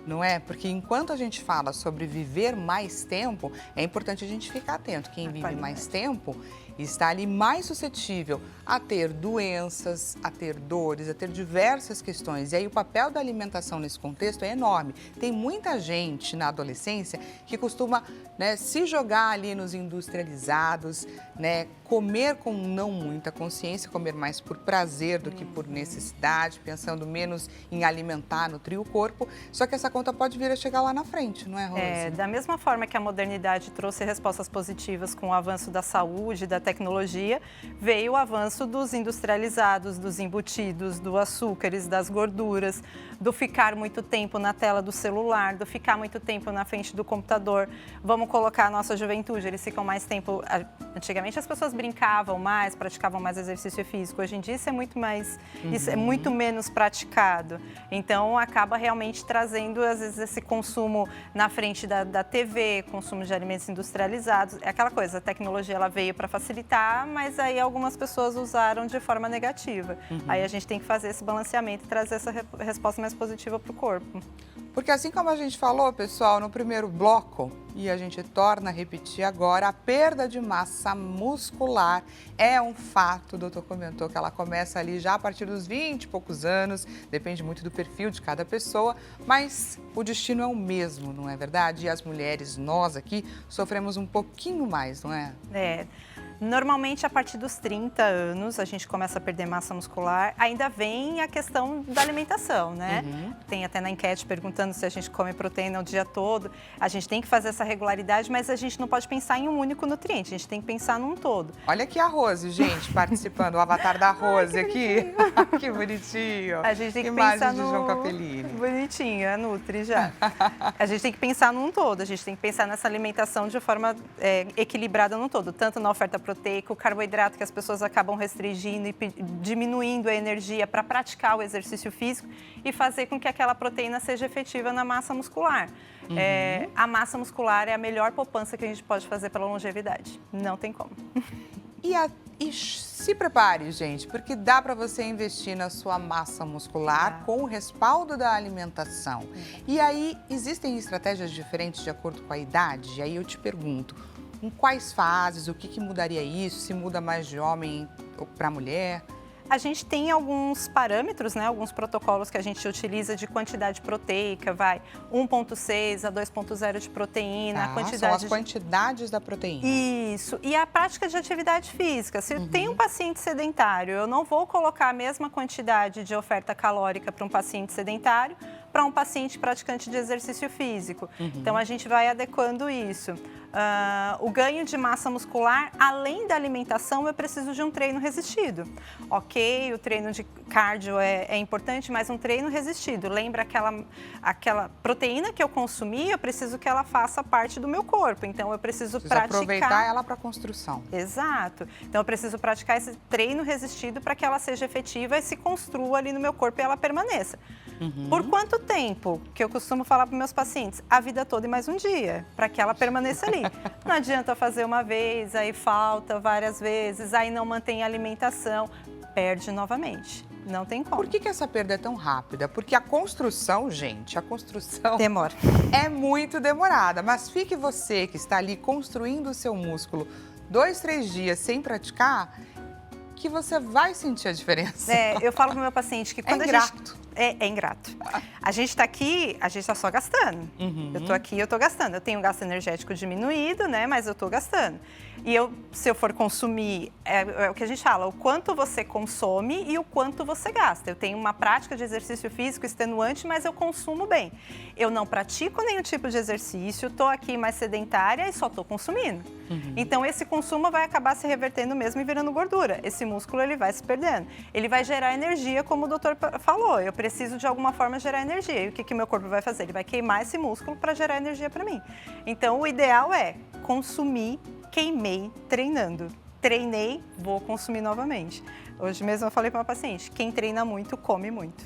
Não é? Porque enquanto a gente fala sobre viver mais tempo, é importante a gente ficar atento. Quem vive mais tempo está ali mais suscetível a ter doenças, a ter dores, a ter diversas questões. E aí o papel da alimentação nesse contexto é enorme. Tem muita gente na adolescência que costuma, né, se jogar ali nos industrializados, né, comer com não muita consciência, comer mais por prazer do que por necessidade, pensando menos em alimentar, nutrir o corpo. Só que essa conta pode vir a chegar lá na frente, não é, Rose? Da mesma forma que a modernidade trouxe respostas positivas com o avanço da saúde, da tecnologia, veio o avanço dos industrializados, dos embutidos, dos açúcares, das gorduras, do ficar muito tempo na tela do celular, do ficar muito tempo na frente do computador. Vamos colocar a nossa juventude, eles ficam mais tempo... Antigamente as pessoas brincavam mais, praticavam mais exercício físico. Hoje em dia isso é muito mais, isso é muito menos praticado. Então acaba realmente trazendo, às vezes, esse consumo na frente da TV, consumo de alimentos industrializados. É aquela coisa, a tecnologia ela veio para facilitar, mas aí algumas pessoas usaram de forma negativa. Aí a gente tem que fazer esse balanceamento e trazer essa resposta mais positiva para o corpo. Porque assim como a gente falou, pessoal, no primeiro bloco, e a gente torna a repetir agora, a perda de massa muscular é um fato. O doutor comentou que ela começa ali já a partir dos 20 e poucos anos, depende muito do perfil de cada pessoa, mas o destino é o mesmo, não é verdade? E as mulheres, nós aqui, sofremos um pouquinho mais, não é? Normalmente, a partir dos 30 anos, a gente começa a perder massa muscular. Ainda vem a questão da alimentação, né? Tem até na enquete perguntando se a gente come proteína o dia todo. A gente tem que fazer essa regularidade, mas a gente não pode pensar em um único nutriente. A gente tem que pensar num todo. Olha aqui a Rose, gente, participando. O avatar da Rose aqui. Que bonitinho. A gente tem que imagem pensar de João Capellini. Bonitinho, a Nutri já. A gente tem que pensar num todo. A gente tem que pensar nessa alimentação de forma equilibrada num todo. Tanto na oferta proteico, carboidrato que as pessoas acabam restringindo e diminuindo a energia para praticar o exercício físico e fazer com que aquela proteína seja efetiva na massa muscular. A massa muscular é a melhor poupança que a gente pode fazer pela longevidade. Não tem como. E se prepare, gente, porque dá para você investir na sua massa muscular com o respaldo da alimentação. E aí, existem estratégias diferentes de acordo com a idade? E aí eu te pergunto, em quais fases, o que mudaria isso? Se muda mais de homem para mulher? A gente tem alguns parâmetros, né? Alguns protocolos que a gente utiliza de quantidade proteica, 1,6 a 2,0 de proteína. A quantidade são as quantidades da proteína. Isso. E a prática de atividade física. Se tem um paciente sedentário, eu não vou colocar a mesma quantidade de oferta calórica para um paciente sedentário para um paciente praticante de exercício físico. Então, a gente vai adequando isso. O ganho de massa muscular, além da alimentação, eu preciso de um treino resistido. Ok, o treino de cardio é importante, mas um treino resistido. Lembra aquela proteína que eu consumi, eu preciso que ela faça parte do meu corpo. Então, eu preciso praticar... aproveitar ela para construção. Exato. Então, eu preciso praticar esse treino resistido para que ela seja efetiva e se construa ali no meu corpo e ela permaneça. Por quanto tempo? Que eu costumo falar para meus pacientes, a vida toda e mais um dia, para que ela permaneça ali. Não adianta fazer uma vez, aí falta várias vezes, aí não mantém a alimentação, perde novamente. Não tem como. Por que essa perda é tão rápida? Porque a construção, gente, demora. É muito demorada. Mas fique você que está ali construindo o seu músculo 2, 3 dias sem praticar, que você vai sentir a diferença. Eu falo para o meu paciente que quando É ingrato. A gente está aqui, a gente está só gastando. Eu estou aqui, eu estou gastando. Eu tenho um gasto energético diminuído, né? Mas eu estou gastando. E se eu for consumir, é o que a gente fala, o quanto você consome e o quanto você gasta. Eu tenho uma prática de exercício físico extenuante, mas eu consumo bem. Eu não pratico nenhum tipo de exercício, estou aqui mais sedentária e só estou consumindo. Então, esse consumo vai acabar se revertendo mesmo e virando gordura. Esse músculo, ele vai se perdendo. Ele vai gerar energia, como o doutor falou. Eu preciso, de alguma forma, gerar energia. E o que meu corpo vai fazer? Ele vai queimar esse músculo para gerar energia para mim. Então, o ideal é consumir, queimei, treinando. Treinei, vou consumir novamente. Hoje mesmo eu falei para uma paciente, quem treina muito, come muito.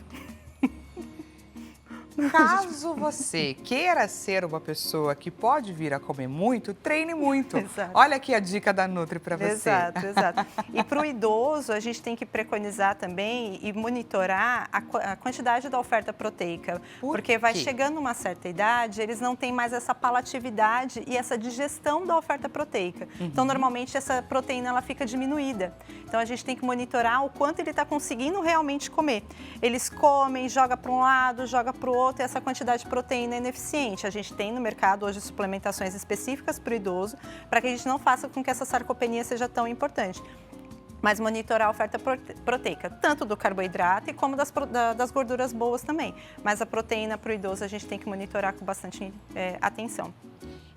Caso você queira ser uma pessoa que pode vir a comer muito, treine muito. Exato. Olha aqui a dica da Nutri para você. Exato. E para o idoso, a gente tem que preconizar também e monitorar a quantidade da oferta proteica. Porque vai chegando uma certa idade, eles não têm mais essa palatividade e essa digestão da oferta proteica. Então, normalmente, essa proteína ela fica diminuída. Então, a gente tem que monitorar o quanto ele está conseguindo realmente comer. Eles comem, joga para um lado, joga para o outro, e essa quantidade de proteína é ineficiente. A gente tem no mercado hoje suplementações específicas para o idoso, para que a gente não faça com que essa sarcopenia seja tão importante. Mas monitorar a oferta proteica, tanto do carboidrato e como das gorduras boas também. Mas a proteína para o idoso a gente tem que monitorar com bastante atenção.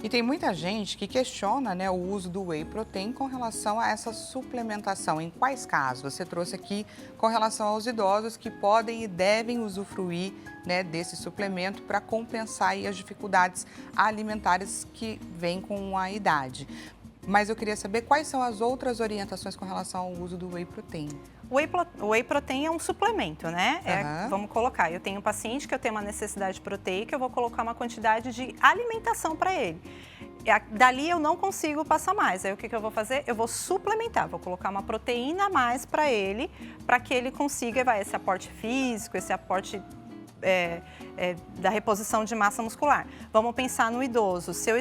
E tem muita gente que questiona, né, o uso do whey protein com relação a essa suplementação. Em quais casos? Você trouxe aqui com relação aos idosos que podem e devem usufruir, né, desse suplemento para compensar aí as dificuldades alimentares que vêm com a idade. Mas eu queria saber quais são as outras orientações com relação ao uso do whey protein. O whey protein é um suplemento, né? Vamos colocar, eu tenho um paciente que eu tenho uma necessidade proteica, eu vou colocar uma quantidade de alimentação para ele. Dali eu não consigo passar mais. Aí o que eu vou fazer? Eu vou suplementar, vou colocar uma proteína a mais para ele, para que ele consiga esse aporte físico, esse aporte da reposição de massa muscular. Vamos pensar no idoso. Se eu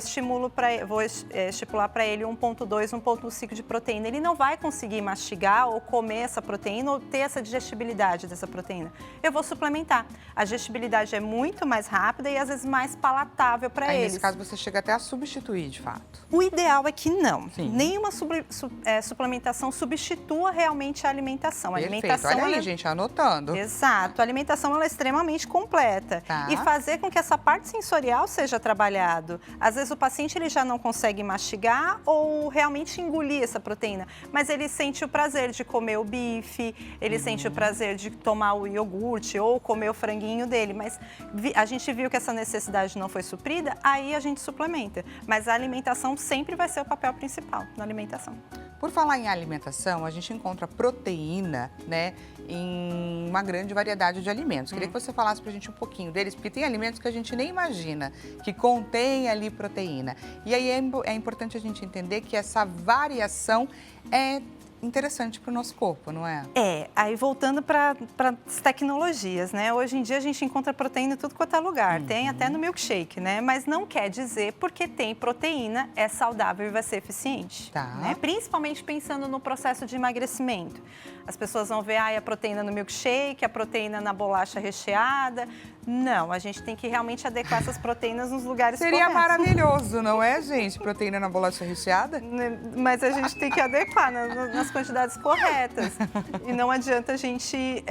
vou estipular para ele 1,2, 1,5 de proteína, ele não vai conseguir mastigar ou comer essa proteína ou ter essa digestibilidade dessa proteína. Eu vou suplementar. A digestibilidade é muito mais rápida e às vezes mais palatável para eles. Nesse caso você chega até a substituir, de fato. O ideal é que não. Sim. Nenhuma suplementação substitua realmente a alimentação. Perfeito. Alimentação, olha aí, gente, anotando. Exato. A alimentação ela é extremamente completa. Tá. E fazer com que essa parte sensorial seja trabalhado. Às vezes o paciente ele já não consegue mastigar ou realmente engolir essa proteína, mas ele sente o prazer de comer o bife, ele sente o prazer de tomar o iogurte ou comer o franguinho dele, mas a gente viu que essa necessidade não foi suprida, aí a gente suplementa. Mas a alimentação sempre vai ser o papel principal na alimentação. Por falar em alimentação, a gente encontra proteína, né, em uma grande variedade de alimentos. Queria que você falasse pra gente um pouquinho deles, porque tem alimentos que a gente nem imagina que contém ali proteína. E aí é importante a gente entender que essa variação é interessante para o nosso corpo, não é? Aí voltando para as tecnologias, né? Hoje em dia a gente encontra proteína em tudo quanto é lugar, tem até no milkshake, né? Mas não quer dizer porque tem proteína é saudável e vai ser eficiente. Tá. Né? Principalmente pensando no processo de emagrecimento. As pessoas vão ver a proteína no milkshake, a proteína na bolacha recheada. Não, a gente tem que realmente adequar essas proteínas nos lugares Seria corretos. maravilhoso, não é, gente? Proteína na bolacha recheada? Mas a gente tem que adequar nas quantidades corretas. E não adianta a gente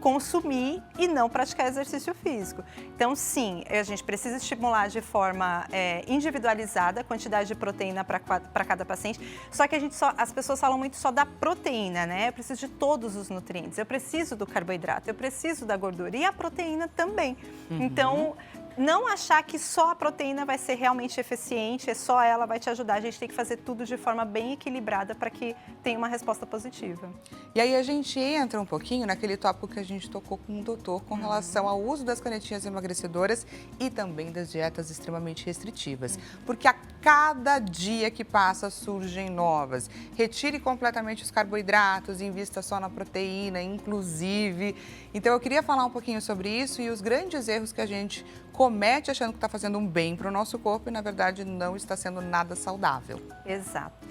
consumir e não praticar exercício físico. Então, sim, a gente precisa estimular de forma individualizada a quantidade de proteína para cada paciente. Só que as pessoas falam muito só da proteína, né? Eu preciso de todos os nutrientes. Eu preciso do carboidrato, eu preciso da gordura e a proteína também. Então, não achar que só a proteína vai ser realmente eficiente, só ela vai te ajudar. A gente tem que fazer tudo de forma bem equilibrada para que tenha uma resposta positiva. E aí a gente entra um pouquinho naquele tópico que a gente tocou com o doutor com relação ao uso das canetinhas emagrecedoras e também das dietas extremamente restritivas. Porque a cada dia que passa surgem novas. Retire completamente os carboidratos, invista só na proteína, inclusive. Então eu queria falar um pouquinho sobre isso e os grandes erros que a gente comete achando que está fazendo um bem para o nosso corpo e, na verdade, não está sendo nada saudável. Exato.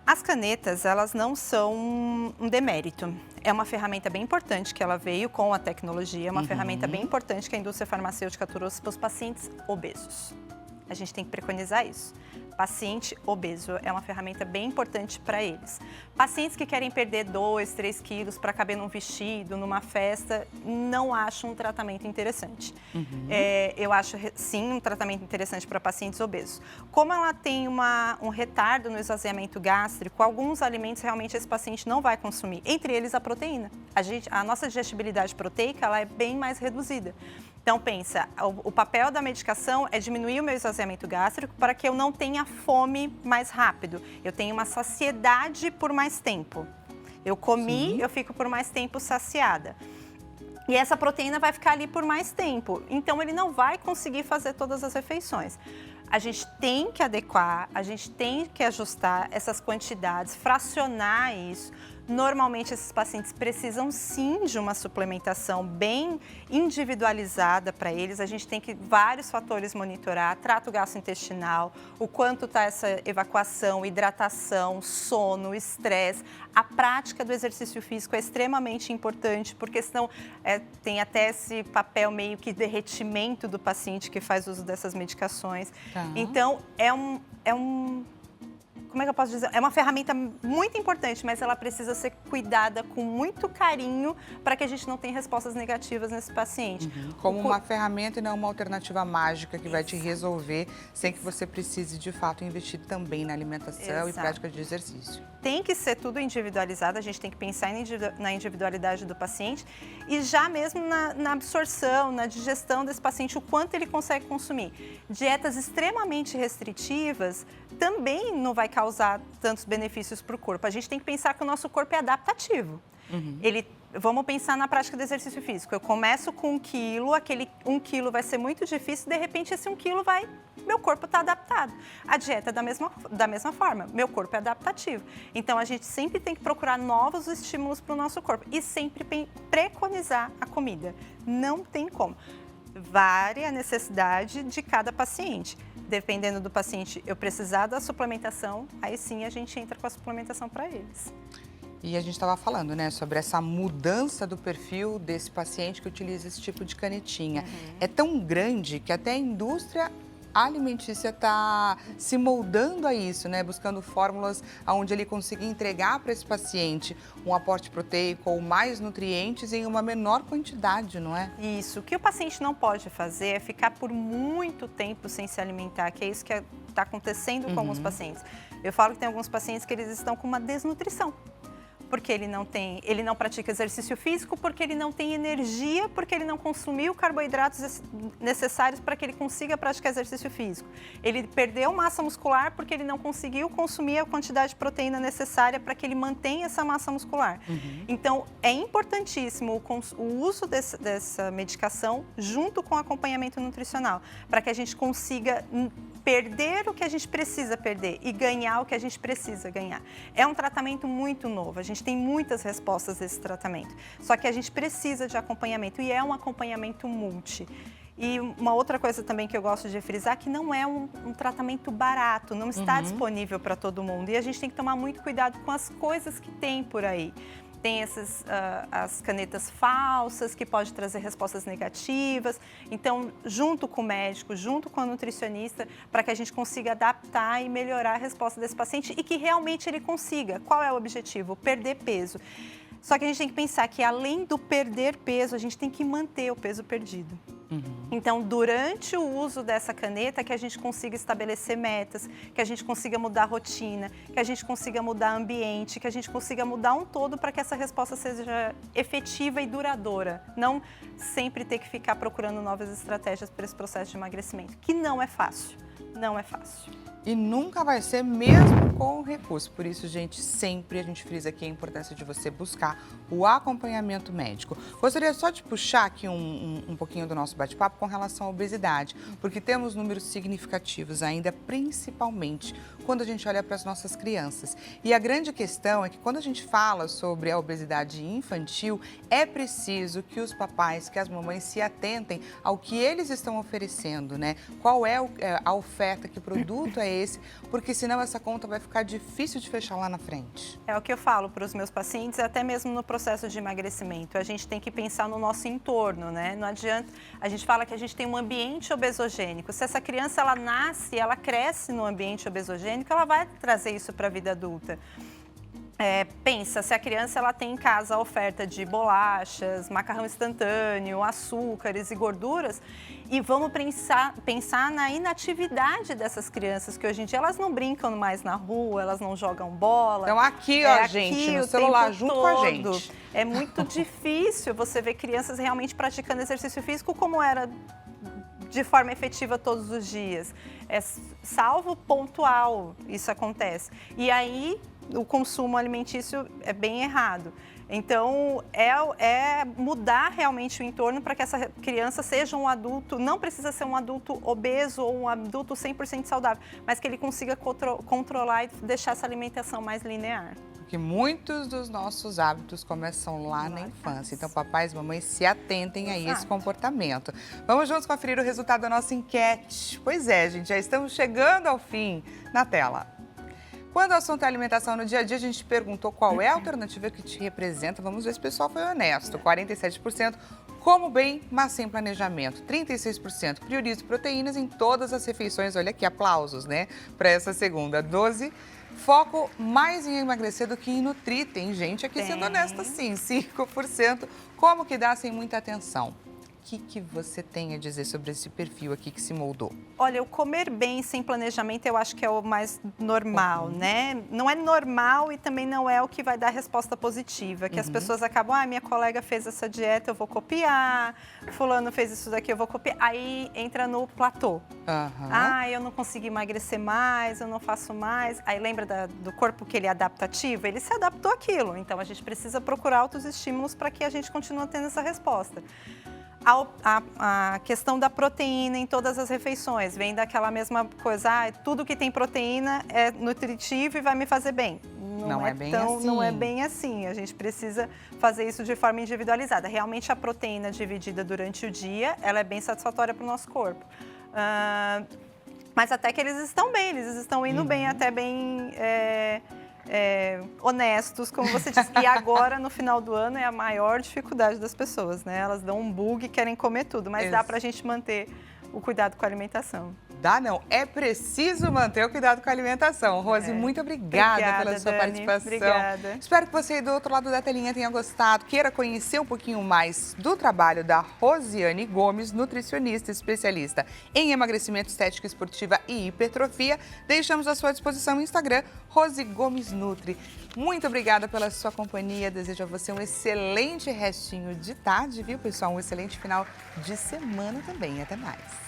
As canetas, elas não são um demérito. É uma ferramenta bem importante que ela veio com a tecnologia, é uma ferramenta bem importante que a indústria farmacêutica trouxe para os pacientes obesos. A gente tem que preconizar isso. Paciente obeso é uma ferramenta bem importante para eles. Pacientes que querem perder 2, 3 quilos para caber num vestido, numa festa, não acho um tratamento interessante. Eu acho, sim, um tratamento interessante para pacientes obesos. Como ela tem um retardo no esvaziamento gástrico, alguns alimentos realmente esse paciente não vai consumir, entre eles a proteína. A nossa digestibilidade proteica ela é bem mais reduzida. Então, pensa, o papel da medicação é diminuir o meu esvaziamento gástrico para que eu não tenha fome mais rápido. Eu tenho uma saciedade por mais tempo. Eu comi, eu fico por mais tempo saciada. E essa proteína vai ficar ali por mais tempo. Então, ele não vai conseguir fazer todas as refeições. A gente tem que adequar, a gente tem que ajustar essas quantidades, fracionar isso. Normalmente, esses pacientes precisam sim de uma suplementação bem individualizada para eles. A gente tem que vários fatores monitorar, trato gastrointestinal, o quanto está essa evacuação, hidratação, sono, estresse. A prática do exercício físico é extremamente importante, porque senão tem até esse papel meio que derretimento do paciente que faz uso dessas medicações. Então, como é que eu posso dizer? É uma ferramenta muito importante, mas ela precisa ser cuidada com muito carinho para que a gente não tenha respostas negativas nesse paciente. Como uma ferramenta e não uma alternativa mágica que vai te resolver sem que você precise, de fato, investir também na alimentação e prática de exercício. Tem que ser tudo individualizado, a gente tem que pensar na individualidade do paciente e já mesmo na absorção, na digestão desse paciente, o quanto ele consegue consumir. Dietas extremamente restritivas também não vai causar tantos benefícios para o corpo. A gente tem que pensar que o nosso corpo é adaptativo. Vamos pensar na prática do exercício físico. Eu começo com 1 quilo, aquele 1 quilo vai ser muito difícil, de repente esse 1 quilo meu corpo está adaptado. A dieta é da mesma forma, meu corpo é adaptativo. Então, a gente sempre tem que procurar novos estímulos para o nosso corpo e sempre preconizar a comida. Não tem como. Varia a necessidade de cada paciente. Dependendo do paciente, eu precisar da suplementação, aí sim a gente entra com a suplementação para eles. E a gente estava falando, né, sobre essa mudança do perfil desse paciente que utiliza esse tipo de canetinha. É tão grande que até a indústria alimentícia está se moldando a isso, né? Buscando fórmulas onde ele consiga entregar para esse paciente um aporte proteico ou mais nutrientes em uma menor quantidade, não é? Isso. O que o paciente não pode fazer é ficar por muito tempo sem se alimentar, que é isso que está acontecendo com alguns pacientes. Eu falo que tem alguns pacientes que eles estão com uma desnutrição. Porque ele não pratica exercício físico, porque ele não tem energia, porque ele não consumiu carboidratos necessários para que ele consiga praticar exercício físico. Ele perdeu massa muscular porque ele não conseguiu consumir a quantidade de proteína necessária para que ele mantenha essa massa muscular. Então, é importantíssimo o uso dessa medicação junto com o acompanhamento nutricional, para que a gente consiga perder o que a gente precisa perder e ganhar o que a gente precisa ganhar. É um tratamento muito novo, a gente tem muitas respostas desse tratamento, só que a gente precisa de acompanhamento e é um acompanhamento multi. E uma outra coisa também que eu gosto de frisar, que não é um tratamento barato, não está disponível para todo mundo e a gente tem que tomar muito cuidado com as coisas que tem por aí. Tem as canetas falsas, que pode trazer respostas negativas. Então, junto com o médico, junto com a nutricionista, para que a gente consiga adaptar e melhorar a resposta desse paciente e que realmente ele consiga. Qual é o objetivo? Perder peso. Só que a gente tem que pensar que, além do perder peso, a gente tem que manter o peso perdido. Então, durante o uso dessa caneta, que a gente consiga estabelecer metas, que a gente consiga mudar a rotina, que a gente consiga mudar o ambiente, que a gente consiga mudar um todo para que essa resposta seja efetiva e duradoura. Não sempre ter que ficar procurando novas estratégias para esse processo de emagrecimento, que não é fácil. Não é fácil. E nunca vai ser mesmo com recurso. Por isso, gente, sempre a gente frisa aqui a importância de você buscar o acompanhamento médico. Gostaria só de puxar aqui um pouquinho do nosso bate-papo com relação à obesidade, porque temos números significativos ainda, principalmente quando a gente olha para as nossas crianças. E a grande questão é que quando a gente fala sobre a obesidade infantil, é preciso que os papais, que as mamães se atentem ao que eles estão oferecendo, né? Qual é a oferta, que produto é esse, porque senão essa conta vai ficar difícil de fechar lá na frente. É o que eu falo para os meus pacientes, até mesmo no processo de emagrecimento. A gente tem que pensar no nosso entorno, né? Não adianta, a gente fala que a gente tem um ambiente obesogênico. Se essa criança, ela nasce, ela cresce no ambiente obesogênico, ela vai trazer isso para a vida adulta. Pensa, se a criança ela tem em casa a oferta de bolachas, macarrão instantâneo, açúcares e gorduras, e vamos pensar na inatividade dessas crianças, que hoje em dia elas não brincam mais na rua, elas não jogam bola. Então aqui, ó, gente, no celular junto com a gente. É muito difícil você ver crianças realmente praticando exercício físico como era de forma efetiva todos os dias. Salvo pontual, isso acontece. E aí, o consumo alimentício é bem errado. Então, é mudar realmente o entorno para que essa criança seja um adulto, não precisa ser um adulto obeso ou um adulto 100% saudável, mas que ele consiga controlar e deixar essa alimentação mais linear. Porque muitos dos nossos hábitos começam lá na infância. Então, papais e mamães, se atentem a esse comportamento. Vamos juntos conferir o resultado da nossa enquete. Pois é, gente, já estamos chegando ao fim. Na tela. Quando o assunto é alimentação no dia a dia, a gente perguntou qual é a alternativa que te representa. Vamos ver se o pessoal foi honesto. 47% como bem, mas sem planejamento. 36% prioriza proteínas em todas as refeições. Olha aqui, aplausos, né? Para essa segunda. 12%. Foco mais em emagrecer do que em nutrir. Tem gente aqui sendo honesta, sim. 5%. Como que dá sem muita atenção? O que você tem a dizer sobre esse perfil aqui que se moldou? Olha, o comer bem sem planejamento eu acho que é o mais normal, né? Não é normal e também não é o que vai dar resposta positiva. Que as pessoas acabam, minha colega fez essa dieta, eu vou copiar. Fulano fez isso daqui, eu vou copiar. Aí entra no platô. Eu não consigo emagrecer mais, eu não faço mais. Aí lembra do corpo que ele é adaptativo? Ele se adaptou àquilo. Então a gente precisa procurar outros estímulos para que a gente continue tendo essa resposta. A questão da proteína em todas as refeições, vem daquela mesma coisa, tudo que tem proteína é nutritivo e vai me fazer bem. Não é bem assim. Não é bem assim, a gente precisa fazer isso de forma individualizada. Realmente a proteína dividida durante o dia, ela é bem satisfatória para o nosso corpo. Mas até que eles estão bem, eles estão indo bem, até bem... honestos, como você disse. E agora, no final do ano, é a maior dificuldade das pessoas, né? Elas dão um bug e querem comer tudo, mas dá pra gente manter o cuidado com a alimentação. Dá não, é preciso manter o cuidado com a alimentação. Rose, muito obrigada pela sua participação. Obrigada. Espero que você aí do outro lado da telinha tenha gostado, queira conhecer um pouquinho mais do trabalho da Rosiane Gomes, nutricionista especialista em emagrecimento, estética esportiva e hipertrofia. Deixamos à sua disposição o Instagram, Rose Gomes Nutri. Muito obrigada pela sua companhia, desejo a você um excelente restinho de tarde, viu, pessoal? Um excelente final de semana também. Até mais.